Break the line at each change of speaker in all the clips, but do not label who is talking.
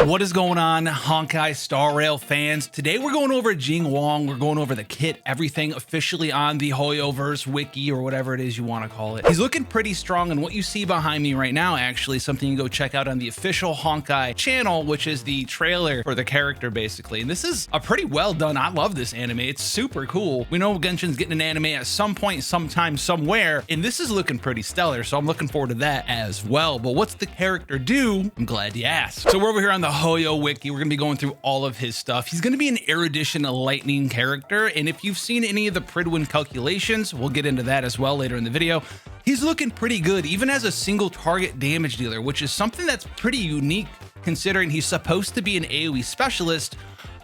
What is going on, Honkai Star Rail fans? Today we're going over Jing Yuan. We're going over the kit, everything officially on the Hoyoverse wiki or whatever it is you want to call it. He's looking pretty strong, and what you see behind me right now actually something you can go check out on the official Honkai channel, which is the trailer for the character basically. And this is a pretty well done. I love this anime. It's super cool. We know Genshin's getting an anime at some point, sometime, somewhere, and this is looking pretty stellar. So I'm looking forward to that as well. But what's the character do? I'm glad you asked. So we're over here on the Hoyo wiki. We're gonna be going through all of his stuff. He's gonna be an erudition lightning character, and if you've seen any of the Pridwin calculations, we'll get into that as well later in the video. He's looking pretty good, even as a single target damage dealer, which is something that's pretty unique considering he's supposed to be an AoE specialist,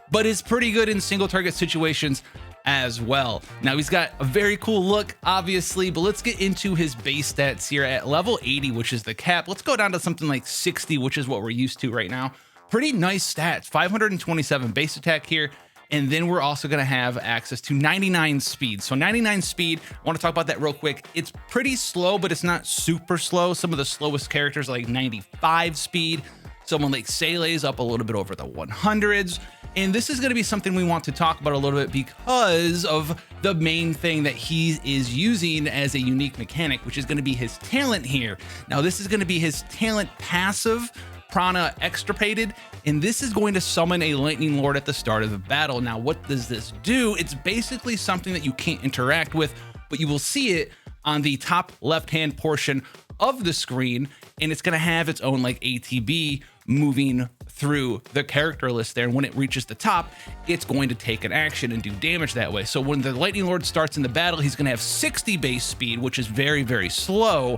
but is pretty good in single target situations as well. Now he's got a very cool look, obviously, but let's get into his base stats here at level 80, which is the cap. Let's go down to something like 60, which is what we're used to right now. Pretty nice stats, 527 base attack here. And then we're also going to have access to 99 speed. So 99 speed, I want to talk about that real quick. It's pretty slow, but it's not super slow. Some of the slowest characters are like 95 speed. Someone like Sele's up a little bit over the 100s. And this is going to be something we want to talk about a little bit because of the main thing that he is using as a unique mechanic, which is going to be his talent here. Now, this is going to be his talent passive, Prana extirpated, and this is going to summon a lightning lord at the start of the battle. Now, what does this do? It's basically something that you can't interact with, but you will see it on the top left-hand portion of the screen, and it's going to have its own like ATB moving through the character list there. And when it reaches the top, it's going to take an action and do damage that way. So when the lightning lord starts in the battle, he's going to have 60 base speed, which is very, very slow.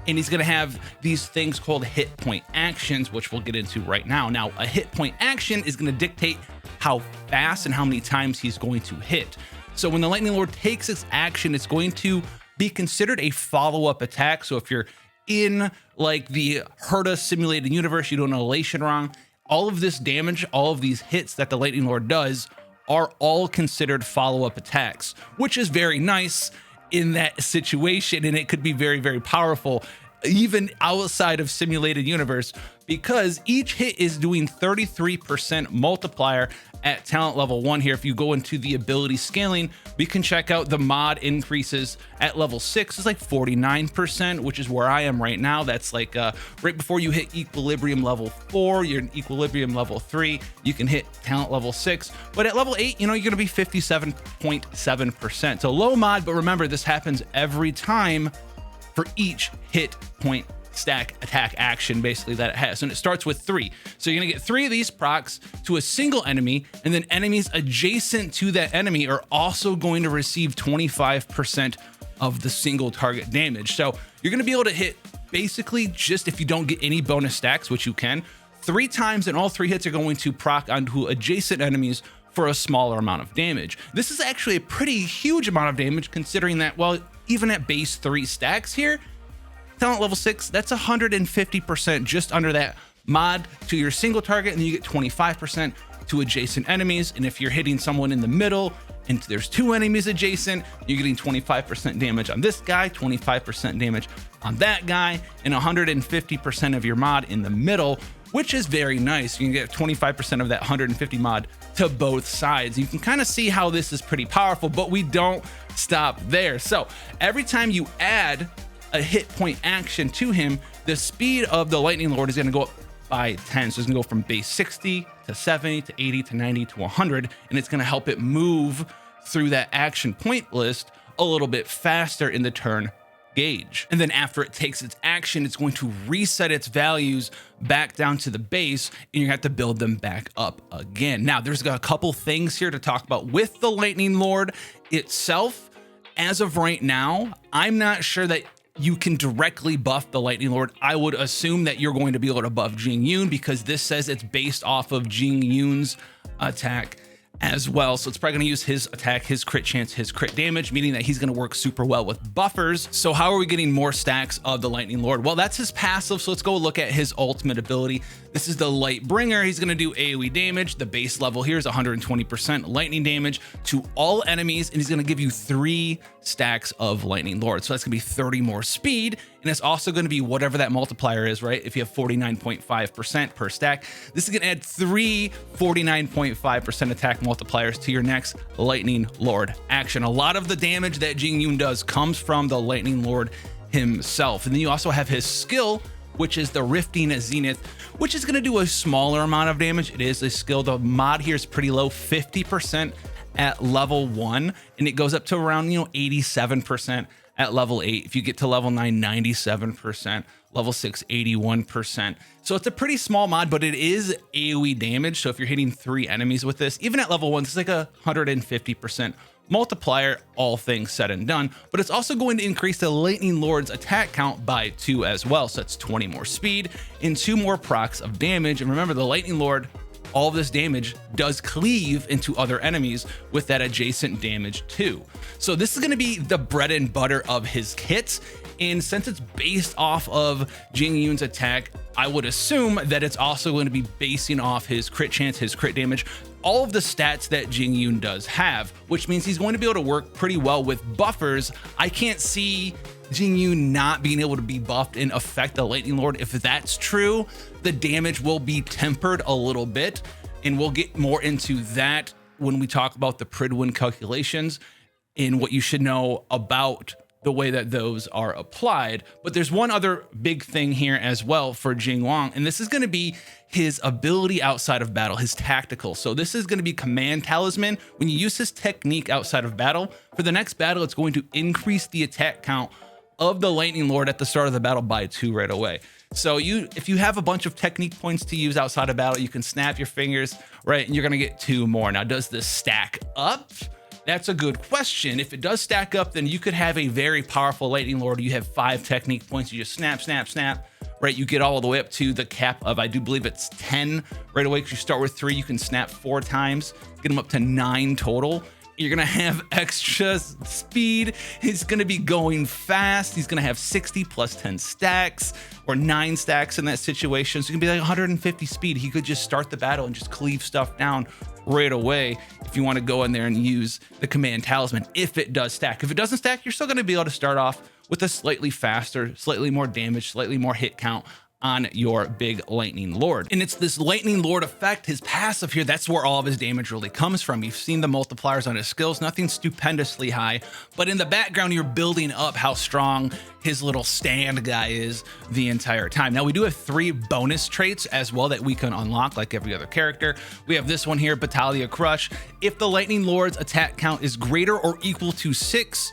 And he's going to have these things called hit point actions, which we'll get into right now. Now, a hit point action is going to dictate how fast and how many times he's going to hit. So when the lightning lord takes its action, it's going to be considered a follow-up attack. So if you're in like the Herta simulated universe, you do an elation wrong, all of this damage, all of these hits that the lightning lord does are all considered follow-up attacks, which is very nice in that situation, and it could be very, very powerful even outside of simulated universe, because each hit is doing 33% multiplier at talent level 1 here. If you go into the ability scaling, we can check out the mod increases at level 6 is like 49%, which is where I am right now. That's like right before you hit equilibrium level 4, you're in equilibrium level 3, you can hit talent level 6, but at level 8, you know, you're gonna be 57.7%. So low mod, but remember, this happens every time for each hit point stack attack action basically that it has, and it starts with 3. So you're gonna get 3 of these procs to a single enemy, and then enemies adjacent to that enemy are also going to receive 25% of the single target damage. So you're gonna be able to hit basically, just if you don't get any bonus stacks, which you can, 3 times, and all 3 hits are going to proc onto adjacent enemies for a smaller amount of damage. This is actually a pretty huge amount of damage, considering that, well, even at base 3 stacks here, talent level 6, that's 150% just under that mod to your single target, and then you get 25% to adjacent enemies. And if you're hitting someone in the middle and there's 2 enemies adjacent, you're getting 25% damage on this guy, 25% damage on that guy, and 150% of your mod in the middle, which is very nice. You can get 25% of that 150 mod to both sides. You can kind of see how this is pretty powerful, but we don't stop there. So every time you add a hit point action to him, the speed of the lightning lord is going to go up by 10. So it's going to go from base 60 to 70 to 80 to 90 to 100, and it's going to help it move through that action point list a little bit faster in the turn gauge. And then after it takes its action, it's going to reset its values back down to the base, and you have to build them back up again. Now, there's a couple things here to talk about with the lightning lord itself. As of right now, I'm not sure that you can directly buff the lightning lord. I would assume that you're going to be able to buff Jing Yuan, because this says it's based off of Jing Yuan's attack as well. So it's probably going to use his attack, his crit chance, his crit damage, meaning that he's going to work super well with buffers. So how are we getting more stacks of the lightning lord? Well, that's his passive. So let's go look at his ultimate ability. This is the light bringer. He's going to do AoE damage. The base level here is 120% lightning damage to all enemies, and he's going to give you 3 stacks of lightning lord. So that's going to be 30 more speed And it's also going to be whatever that multiplier is, right? If you have 49.5% per stack, this is going to add 3 49.5% attack multipliers to your next Lightning Lord action. A lot of the damage that Jing Yuan does comes from the Lightning Lord himself. And then you also have his skill, which is the Rifting Zenith, which is going to do a smaller amount of damage. It is a skill. The mod here is pretty low, 50% at level 1, and it goes up to around 87% at level 8. If you get to level 9, 97%, level 6, 81%. So it's a pretty small mod, but it is AoE damage. So if you're hitting 3 enemies with this, even at level 1, it's like a 150% multiplier, all things said and done. But it's also going to increase the Lightning Lord's attack count by 2 as well. So that's 20 more speed and 2 more procs of damage. And remember, the Lightning Lord, all of this damage does cleave into other enemies with that adjacent damage too. So this is going to be the bread and butter of his kits. And since it's based off of Jing Yuan's attack, I would assume that it's also going to be basing off his crit chance, his crit damage, all of the stats that Jing Yuan does have, which means he's going to be able to work pretty well with buffers. I can't see Jing Yuan not being able to be buffed and affect the Lightning Lord. If that's true, the damage will be tempered a little bit, and we'll get more into that when we talk about the Pridwin calculations and what you should know about the way that those are applied. But there's one other big thing here as well for Jing Yuan, and this is going to be his ability outside of battle, his tactical. So this is going to be Command Talisman. When you use his technique outside of battle, for the next battle, it's going to increase the attack count of the Lightning Lord at the start of the battle by 2 right away. So if you have a bunch of technique points to use outside of battle, you can snap your fingers, right? And you're going to get 2 more. Now, does this stack up? That's a good question. If it does stack up, then you could have a very powerful Lightning Lord. You have 5 technique points. You just snap, snap, snap, right? You get all the way up to the cap of, I do believe it's 10 right away, because you start with 3. You can snap 4 times, get them up to 9 total. You're going to have extra speed. He's going to be going fast. He's going to have 60 plus 10 stacks or 9 stacks in that situation. So it's going to be like 150 speed. He could just start the battle and just cleave stuff down right away if you want to go in there and use the Command Talisman, if it does stack. If it doesn't stack, you're still going to be able to start off with a slightly faster, slightly more damage, slightly more hit count on your big Lightning Lord. And it's this Lightning Lord effect, his passive here, that's where all of his damage really comes from. You've seen the multipliers on his skills, nothing stupendously high, but in the background, you're building up how strong his little stand guy is the entire time. Now, we do have 3 bonus traits as well that we can unlock like every other character. We have this one here, Battaglia Crush. If the Lightning Lord's attack count is greater or equal to 6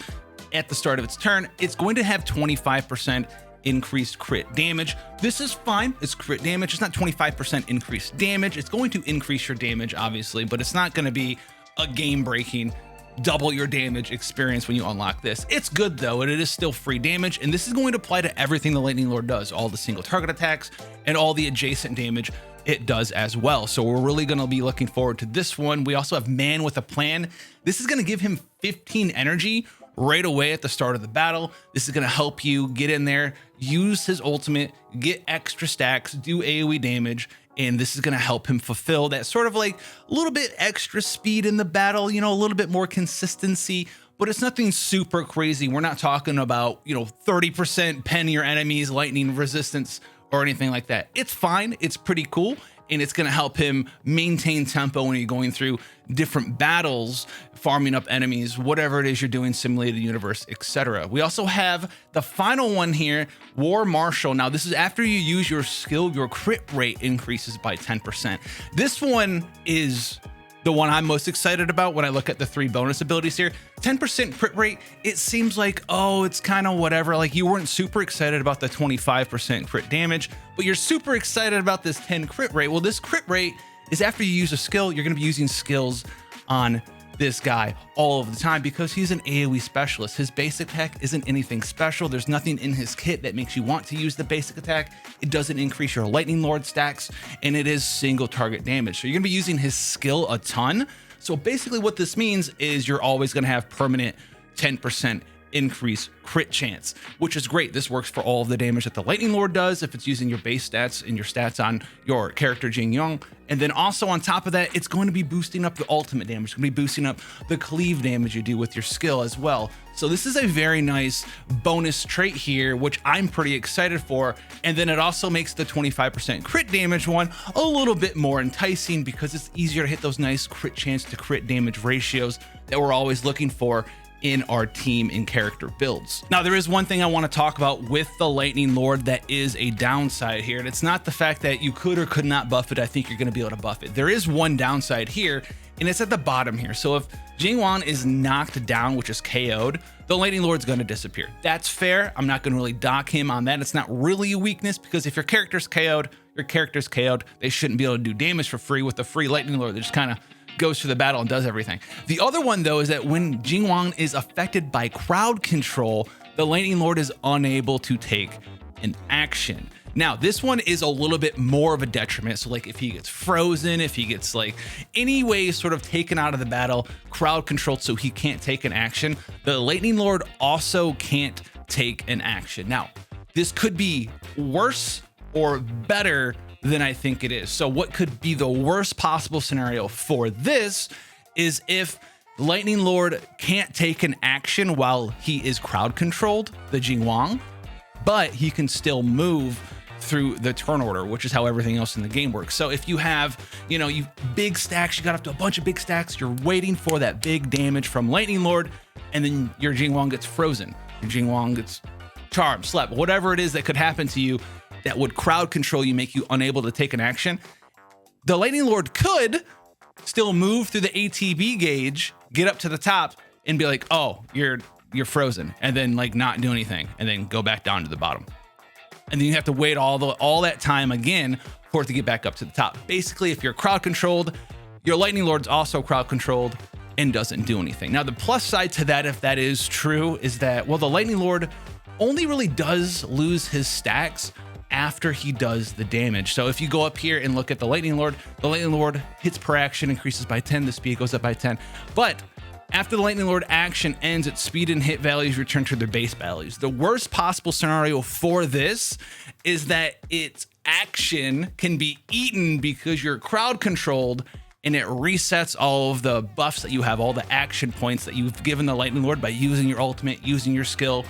at the start of its turn, it's going to have 25% increased crit damage. This is fine. It's crit damage. It's not 25% increased damage. It's going to increase your damage, obviously, but it's not going to be a game-breaking double your damage experience when you unlock this. It's good though, and it is still free damage, and this is going to apply to everything the Lightning Lord does, all the single target attacks and all the adjacent damage it does as well. So we're really going to be looking forward to this one. We also have Man with a Plan. This is going to give him 15 energy right away at the start of the battle. This is going to help you get in there, use his ultimate, get extra stacks, do AoE damage, and this is going to help him fulfill that sort of like a little bit extra speed in the battle, a little bit more consistency, but it's nothing super crazy. We're not talking about, 30% pen your enemies, lightning resistance, or anything like that. It's fine. It's pretty cool. And it's going to help him maintain tempo when you're going through different battles, farming up enemies, whatever it is you're doing, simulated universe, etc. We also have the final one here, War Marshal. Now, this is after you use your skill, your crit rate increases by 10%. This one is the one I'm most excited about when I look at the 3 bonus abilities here. 10% crit rate, it seems like, oh, it's kind of whatever. Like you weren't super excited about the 25% crit damage, but you're super excited about this 10 crit rate. Well, this crit rate is after you use a skill, you're going to be using skills on this guy all of the time because he's an AoE specialist. His basic attack isn't anything special. There's nothing in his kit that makes you want to use the basic attack. It doesn't increase your Lightning Lord stacks, and it is single target damage. So you're gonna be using his skill a ton. So basically what this means is you're always gonna have permanent 10% increase crit chance, which is great. This works for all of the damage that the Lightning Lord does if it's using your base stats and your stats on your character Jing Yuan. And then also on top of that, it's going to be boosting up the ultimate damage. It's going to be boosting up the cleave damage you do with your skill as well. So this is a very nice bonus trait here, which I'm pretty excited for. And then it also makes the 25% crit damage one a little bit more enticing because it's easier to hit those nice crit chance to crit damage ratios that we're always looking for in our team and character builds. Now, there is one thing I want to talk about with the Lightning Lord that is a downside here, and it's not the fact that you could or could not buff it. I think you're going to be able to buff it. There is one downside here, and it's at the bottom here. So if Jing Yuan is knocked down, which is KO'd, the Lightning Lord's going to disappear. That's fair. I'm not going to really dock him on that. It's not really a weakness because if your character's KO'd, your character's KO'd. They shouldn't be able to do damage for free with the free Lightning Lord. They just kind of goes through the battle and does everything. The other one though is that when Jing Yuan is affected by crowd control, the Lightning Lord is unable to take an action. Now this one is a little bit more of a detriment. So like if he gets frozen, if he gets like any way sort of taken out of the battle, crowd controlled so he can't take an action, the Lightning Lord also can't take an action. Now this could be worse or better than I think it is. So what could be the worst possible scenario for this is if Lightning Lord can't take an action while he is crowd controlled, the Jing Yuan, but he can still move through the turn order, which is how everything else in the game works. So if you have, you big stacks, you got up to a bunch of big stacks, you're waiting for that big damage from Lightning Lord, and then your Jing Yuan gets frozen, your Jing Yuan gets charmed, slept, whatever it is that could happen to you that would crowd control you, make you unable to take an action. The Lightning Lord could still move through the ATB gauge, get up to the top and be like, oh, you're frozen, and then like not do anything and then go back down to the bottom. And then you have to wait all that time again for it to get back up to the top. Basically, if you're crowd controlled, your Lightning Lord's also crowd controlled and doesn't do anything. Now, the plus side to that, if that is true, is that, well, the Lightning Lord only really does lose his stacks after he does the damage. So if you go up here and look at the Lightning Lord hits per action increases by 10, the speed goes up by 10. But after the Lightning Lord action ends, its speed and hit values return to their base values. The worst possible scenario for this is that its action can be eaten because you're crowd controlled and it resets all of the buffs that you have, all the action points that you've given the Lightning Lord by using your ultimate, using your skill,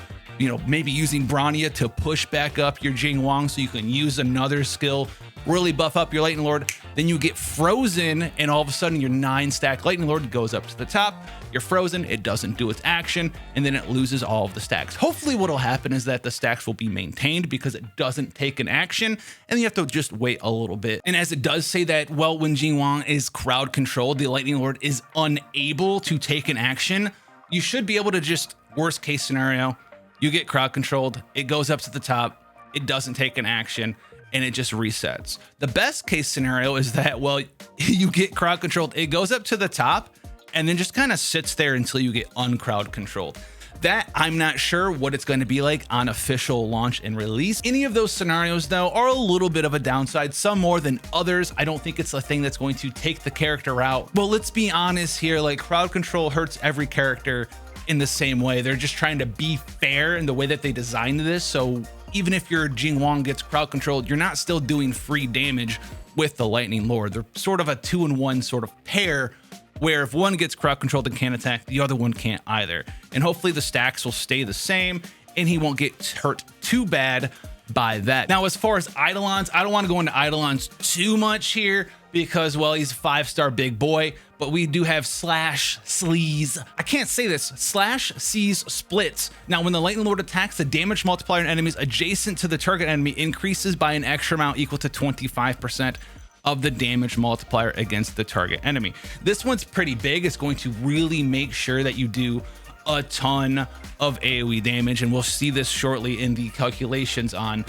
maybe using Bronya to push back up your Jing Yuan so you can use another skill, really buff up your Lightning Lord. Then you get frozen and all of a sudden your 9-stack Lightning Lord goes up to the top. You're frozen, it doesn't do its action, and then it loses all of the stacks. Hopefully what'll happen is that the stacks will be maintained because it doesn't take an action, and you have to just wait a little bit. And as it does say that, well, when Jing Yuan is crowd controlled, the Lightning Lord is unable to take an action, you should be able to just, worst case scenario, you get crowd controlled, it goes up to the top, it doesn't take an action, and it just resets. The best case scenario is that, well, you get crowd controlled, it goes up to the top, and then just kind of sits there until you get uncrowd controlled. That, I'm not sure what it's going to be like on official launch and release. Any of those scenarios, though, are a little bit of a downside, some more than others. I don't think it's a thing that's going to take the character out. Well, let's be honest here, like crowd control hurts every character in the same way. They're just trying to be fair in the way that they designed this. So even if your Jing Yuan gets crowd controlled, you're not still doing free damage with the Lightning Lord. They're sort of a 2-in-1 sort of pair, where if one gets crowd controlled and can't attack, the other one can't either. And hopefully the stacks will stay the same and he won't get hurt too bad by that. Now, as far as Eidolons, I don't want to go into Eidolons too much here because, well, he's a 5-star big boy, but we do have slash sleaze. I can't say this, slash sees splits. Now, when the Lightning Lord attacks, the damage multiplier on enemies adjacent to the target enemy increases by an extra amount equal to 25% of the damage multiplier against the target enemy. This one's pretty big. It's going to really make sure that you do a ton of AoE damage, and we'll see this shortly in the calculations on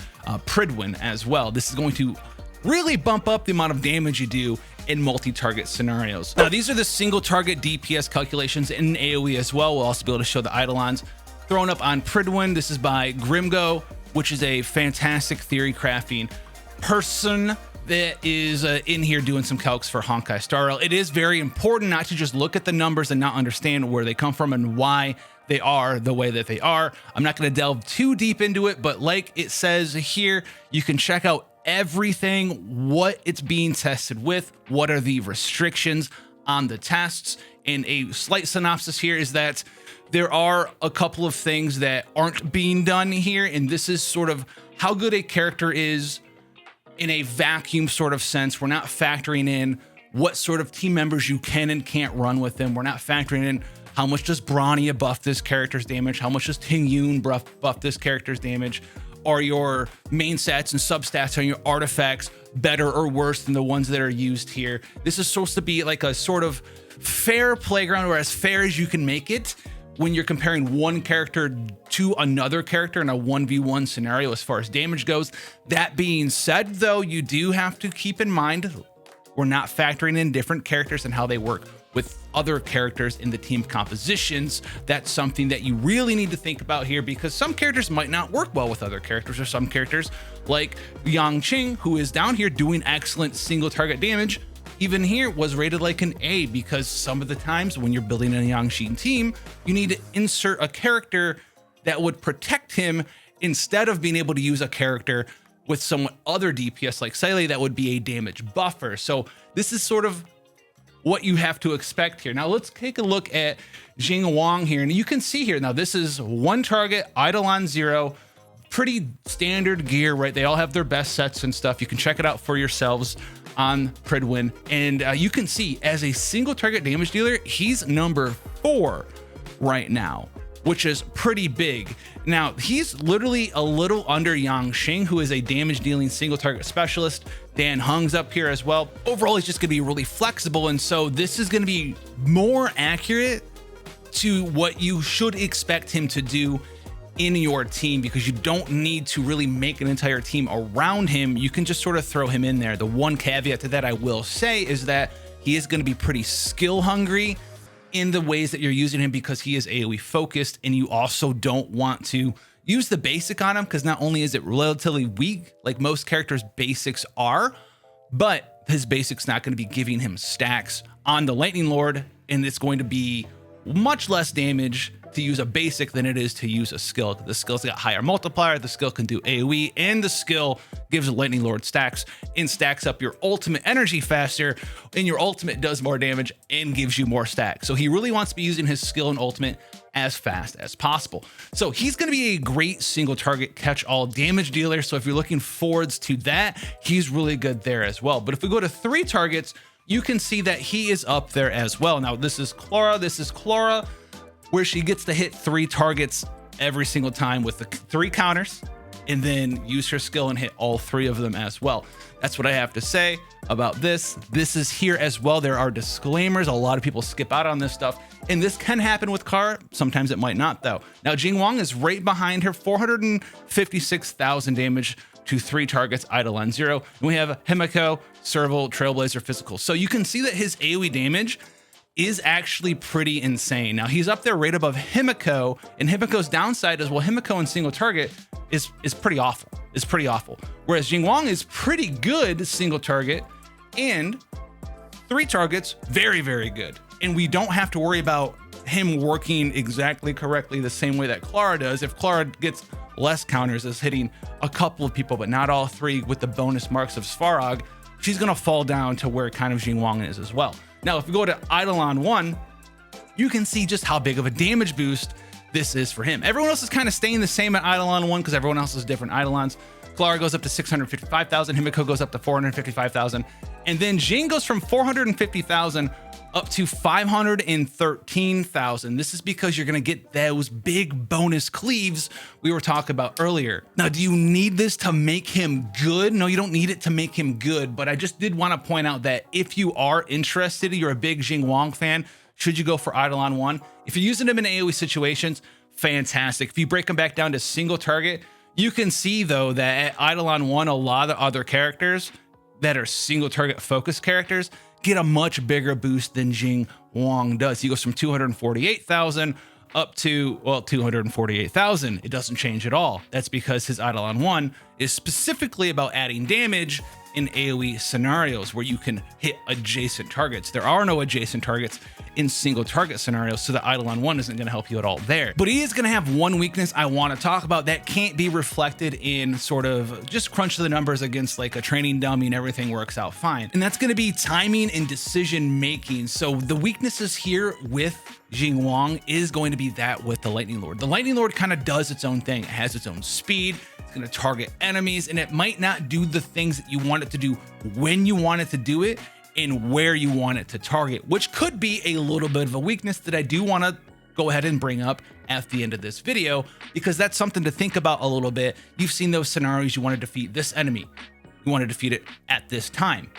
Pridwin as well. This is going to really bump up the amount of damage you do in multi-target scenarios. Now, these are the single target DPS calculations in AoE as well. We'll also be able to show the Eidolons thrown up on Pridwin. This is by Grimgo, which is a fantastic theory crafting person that is in here doing some calcs for Honkai Star Rail. It is very important not to just look at the numbers and not understand where they come from and why they are the way that they are. I'm not going to delve too deep into it, but like it says here, you can check out everything, what it's being tested with, what are the restrictions on the tests. And a slight synopsis here is that there are a couple of things that aren't being done here, and this is sort of how good a character is in a vacuum sort of sense. We're not factoring in what sort of team members you can and can't run with them. We're not factoring in how much does Bronya buff this character's damage, how much does Ting Yun buff this character's damage. Are your main stats and substats on your artifacts better or worse than the ones that are used here? This is supposed to be like a sort of fair playground, or as fair as you can make it when you're comparing one character to another character in a 1v1 scenario as far as damage goes. That being said, though, you do have to keep in mind we're not factoring in different characters and how they work with other characters in the team compositions. That's something that you really need to think about here, because some characters might not work well with other characters, or some characters like Yang Qing, who is down here doing excellent single target damage, even here was rated like an A, because some of the times when you're building a Yang Qing team, you need to insert a character that would protect him instead of being able to use a character with somewhat other DPS like Seile that would be a damage buffer. So this is sort of what you have to expect here. Now let's take a look at Jing Yuan here, and you can see here, now this is one target, Eidolon 0, pretty standard gear, right? They all have their best sets and stuff. You can check it out for yourselves on Pridwin, and you can see as a single target damage dealer, he's number 4 right now, which is pretty big. Now, he's literally a little under Yang Qing, who is a damage dealing single target specialist. Dan Hung's up here as well. Overall, he's just gonna be really flexible, and so this is gonna be more accurate to what you should expect him to do in your team, because you don't need to really make an entire team around him. You can just sort of throw him in there. The one caveat to that I will say is that he is gonna be pretty skill hungry in the ways that you're using him, because he is AoE focused, and you also don't want to use the basic on him, because not only is it relatively weak, like most characters' basics are, but his basic's not going to be giving him stacks on the Lightning Lord, and it's going to be much less damage to use a basic than it is to use a skill. The skill's got higher multiplier, the skill can do AoE, and the skill gives the Lightning Lord stacks and stacks up your ultimate energy faster, and your ultimate does more damage and gives you more stacks. So he really wants to be using his skill and ultimate as fast as possible. So he's going to be a great single target catch-all damage dealer. So if you're looking forwards to that, he's really good there as well. But if we go to 3 targets, you can see that he is up there as well. Now this is Clara, where she gets to hit 3 targets every single time with the 3 counters, and then use her skill and hit all 3 of them as well. That's what I have to say about this. This is here as well. There are disclaimers. A lot of people skip out on this stuff, and this can happen with Kara. Sometimes it might not, though. Now, Jing Yuan is right behind her, 456,000 damage to 3 targets, Eidolon 0. And we have Himiko, Serval, Trailblazer, Physical. So you can see that his AoE damage is actually pretty insane. Now he's up there right above Himiko, and Himiko's downside is, well, Himiko in single target is pretty awful. It's pretty awful. Whereas Jing Yuan is pretty good single target, and 3 targets, very, very good. And we don't have to worry about him working exactly correctly the same way that Clara does. If Clara gets less counters as hitting a couple of people, but not all 3 with the bonus marks of Svarog, she's gonna fall down to where kind of Jing Yuan is as well. Now, if we go to Eidolon 1, you can see just how big of a damage boost this is for him. Everyone else is kind of staying the same at Eidolon 1 because everyone else is different Eidolons. Clara goes up to 655,000, Himiko goes up to 455,000, and then Jing goes from 450,000 up to 513,000. This is because you're gonna get those big bonus cleaves we were talking about earlier. Now, do you need this to make him good? No, you don't need it to make him good, but I just did want to point out that if you are interested, you're a big Jing Yuan fan, should you go for Eidolon 1? If you're using him in AoE situations, fantastic. If you break him back down to single target, you can see though that at Eidolon 1, a lot of other characters that are single target focused characters get a much bigger boost than Jing Yuan does. He goes from 248,000 up to, well, 248,000. It doesn't change at all. That's because his Eidolon 1 is specifically about adding damage in AoE scenarios where you can hit adjacent targets. There are no adjacent targets in single target scenarios, so the Eidolon 1 isn't going to help you at all there. But he is going to have one weakness I want to talk about that can't be reflected in sort of just crunch the numbers against like a training dummy and everything works out fine. And that's going to be timing and decision making. So the weaknesses here with Jing Yuan is going to be that with the Lightning Lord. The Lightning Lord kind of does its own thing. It has its own speed. It's going to target enemies, and it might not do the things that you want it to do when you want it to do it and where you want it to target, which could be a little bit of a weakness that I do want to go ahead and bring up at the end of this video, because that's something to think about a little bit. You've seen those scenarios. You want to defeat this enemy. You want to defeat it at this time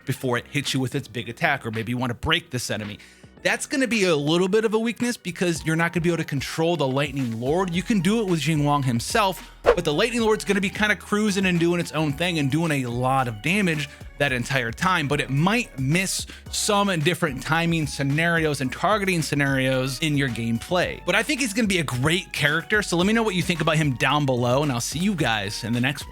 before it hits you with its big attack, or maybe you want to break this enemy. That's going to be a little bit of a weakness because you're not going to be able to control the Lightning Lord. You can do it with Jing Yuan himself, but the Lightning Lord's going to be kind of cruising and doing its own thing and doing a lot of damage that entire time, but it might miss some different timing scenarios and targeting scenarios in your gameplay. But I think he's going to be a great character, so let me know what you think about him down below, and I'll see you guys in the next one.